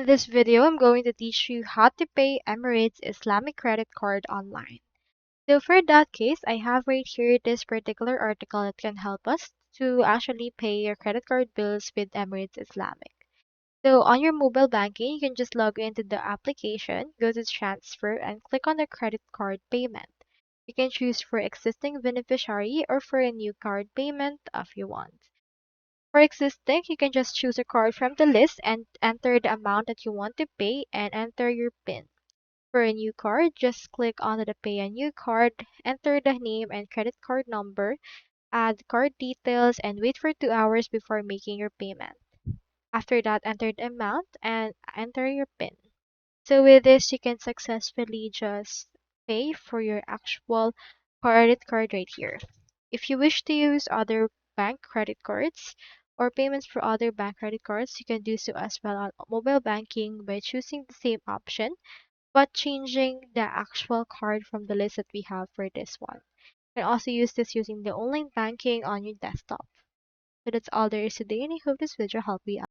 In this video, I'm going to teach you how to pay Emirates Islamic credit card online. So for that case, I have right here this particular article that can help us to actually pay your credit card bills with Emirates Islamic. So on your mobile banking, you can just log into the application, go to transfer, and click on the credit card payment. You can choose for existing beneficiary or for a new card payment if you want. For existing, you can just choose a card from the list and enter the amount that you want to pay and enter your PIN. For a new card, just click on the Pay a New Card, enter the name and credit card number, add card details, and wait for 2 hours before making your payment. After that, enter the amount and enter your PIN. So with this, you can successfully just pay for your actual credit card right here. If you wish to use other bank credit cards or payments for other bank credit cards, you can do so as well on mobile banking by choosing the same option but changing the actual card from the list that we have for this one. You can also use this using the online banking on your desktop. So that's all there is today, and I hope this video helped you out.